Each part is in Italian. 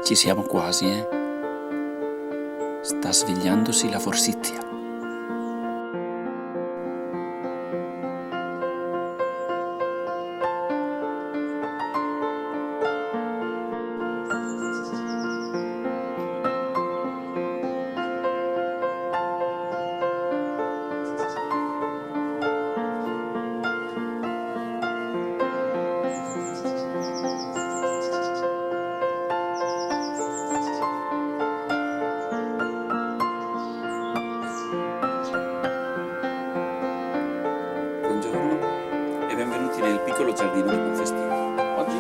Ci siamo quasi, eh? Sta svegliandosi la forsizia. Buongiorno e benvenuti nel piccolo giardino di Bonfestino. Oggi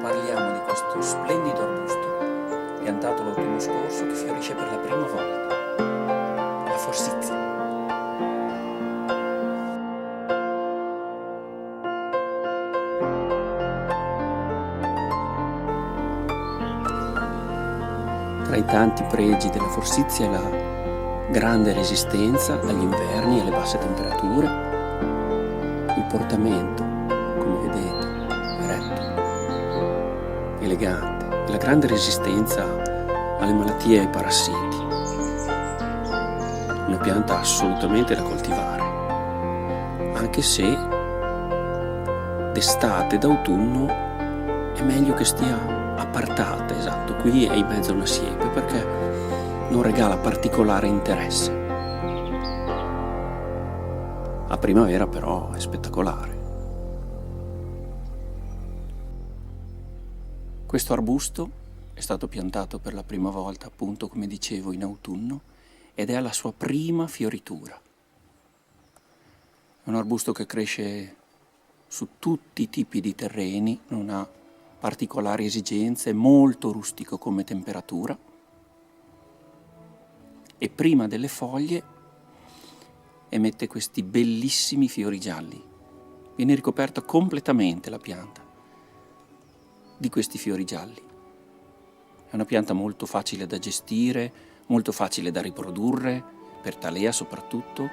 parliamo di questo splendido arbusto piantato l'autunno scorso che fiorisce per la prima volta, la forsizia. Tra i tanti pregi della forsizia è la grande resistenza agli inverni e alle basse temperature, il portamento, come vedete, eretto, elegante, e la grande resistenza alle malattie e ai parassiti. Una pianta assolutamente da coltivare, anche se d'estate, d'autunno, è meglio che stia appartata, esatto, qui è in mezzo a una siepe, perché non regala particolare interesse. A primavera però è spettacolare. Questo arbusto è stato piantato per la prima volta, appunto, come dicevo, in autunno ed è alla sua prima fioritura. È un arbusto che cresce su tutti i tipi di terreni, non ha particolari esigenze, è molto rustico come temperatura. E prima delle foglie emette questi bellissimi fiori gialli. Viene ricoperta completamente la pianta di questi fiori gialli. È una pianta molto facile da gestire, molto facile da riprodurre, per talea soprattutto.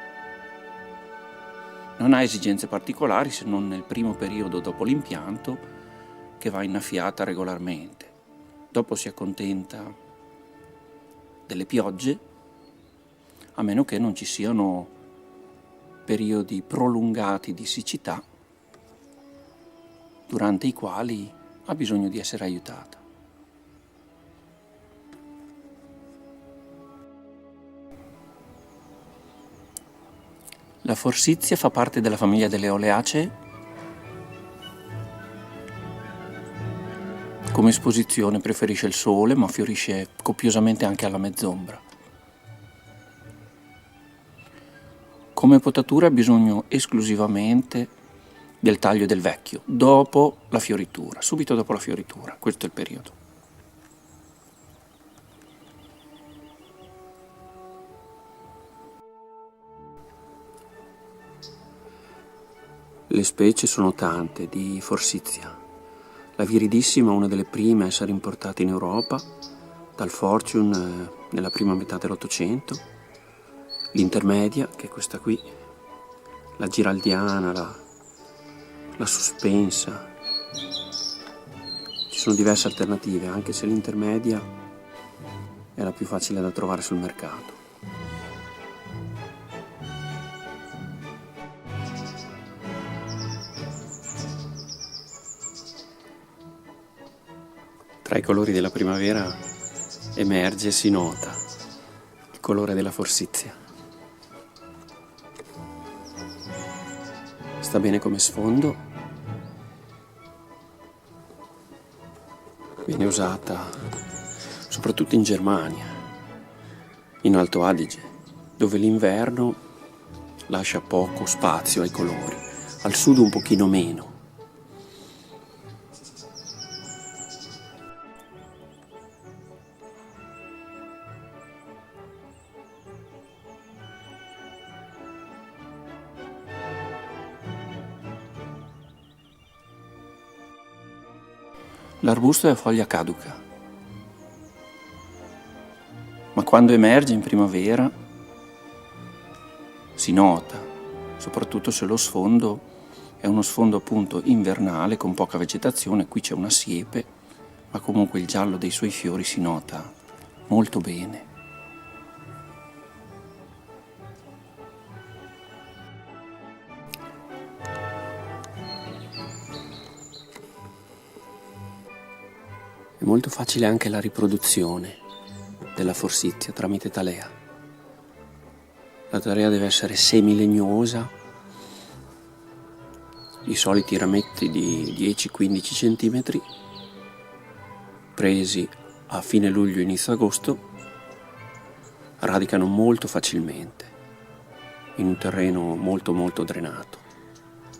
Non ha esigenze particolari se non nel primo periodo dopo l'impianto, che va innaffiata regolarmente. Dopo si accontenta delle piogge, a meno che non ci siano periodi prolungati di siccità, durante i quali ha bisogno di essere aiutata. La forsizia fa parte della famiglia delle Oleacee. Come esposizione preferisce il sole, ma fiorisce copiosamente anche alla mezz'ombra. Come potatura ha bisogno esclusivamente del taglio del vecchio, dopo la fioritura, subito dopo la fioritura, questo è il periodo. Le specie sono tante di forsizia. La viridissima è una delle prime a essere importata in Europa, dal Fortune nella prima metà dell'Ottocento. L'intermedia, che è questa qui, la giraldiana, la suspensa. Ci sono diverse alternative, anche se l'intermedia è la più facile da trovare sul mercato. Tra i colori della primavera emerge e si nota il colore della forsizia. Sta bene come sfondo, viene usata soprattutto in Germania, in Alto Adige, dove l'inverno lascia poco spazio ai colori, al sud un pochino meno. L'arbusto è a foglia caduca, ma quando emerge in primavera si nota, soprattutto se lo sfondo è uno sfondo appunto invernale con poca vegetazione. Qui c'è una siepe ma comunque il giallo dei suoi fiori si nota molto bene. È molto facile anche la riproduzione della forsythia tramite talea. La talea deve essere semilegnosa, i soliti rametti di 10-15 cm, presi a fine luglio, inizio agosto, radicano molto facilmente in un terreno molto molto drenato,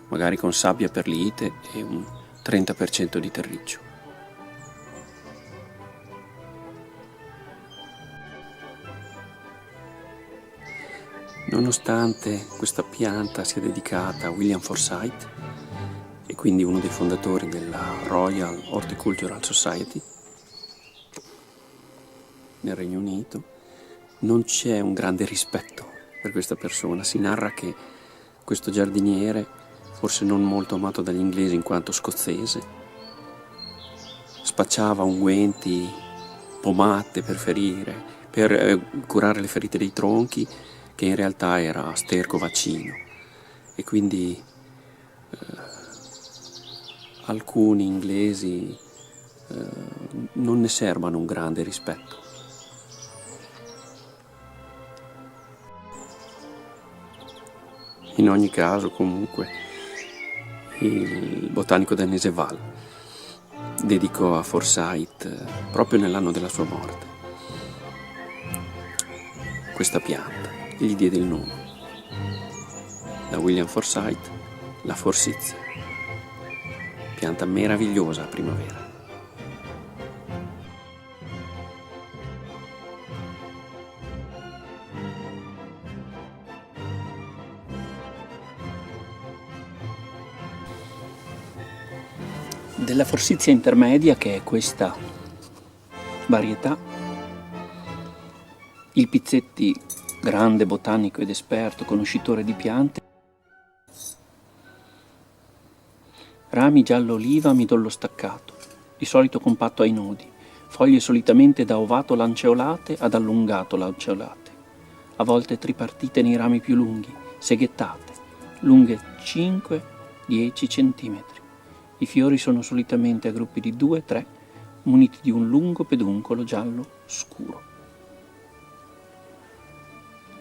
magari con sabbia perlite e un 30% di terriccio. Nonostante questa pianta sia dedicata a William Forsythe, e quindi uno dei fondatori della Royal Horticultural Society nel Regno Unito, non c'è un grande rispetto per questa persona. Si narra che questo giardiniere, forse non molto amato dagli inglesi in quanto scozzese, spacciava unguenti, pomate per curare le ferite dei tronchi, che in realtà era sterco vaccino, e quindi alcuni inglesi non ne serbano un grande rispetto. In ogni caso, comunque, il botanico danese Wahl dedicò a Forsythe, proprio nell'anno della sua morte, questa pianta e gli diede il nome. Da William Forsythe, la forsythia, pianta meravigliosa a primavera. Della forsythia intermedia, che è questa varietà, il Pizzetti, grande botanico ed esperto conoscitore di piante, rami giallo oliva a midollo staccato, di solito compatto ai nodi, foglie solitamente da ovato-lanceolate ad allungato-lanceolate, a volte tripartite nei rami più lunghi, seghettate, lunghe 5-10 cm. I fiori sono solitamente a gruppi di 2-3, muniti di un lungo peduncolo giallo scuro.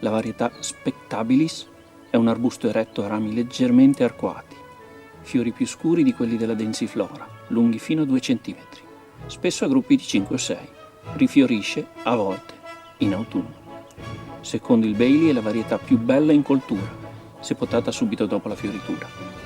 La varietà Spectabilis è un arbusto eretto a rami leggermente arcuati, fiori più scuri di quelli della densiflora, lunghi fino a 2 cm, spesso a gruppi di 5 o 6. Rifiorisce, a volte, in autunno. Secondo il Bailey è la varietà più bella in coltura, se potata subito dopo la fioritura.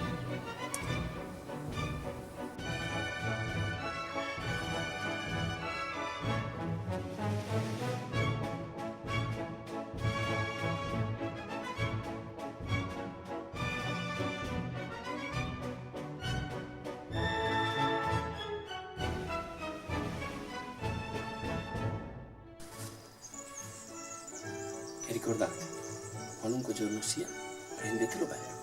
E ricordate, qualunque giorno sia, prendetelo bene.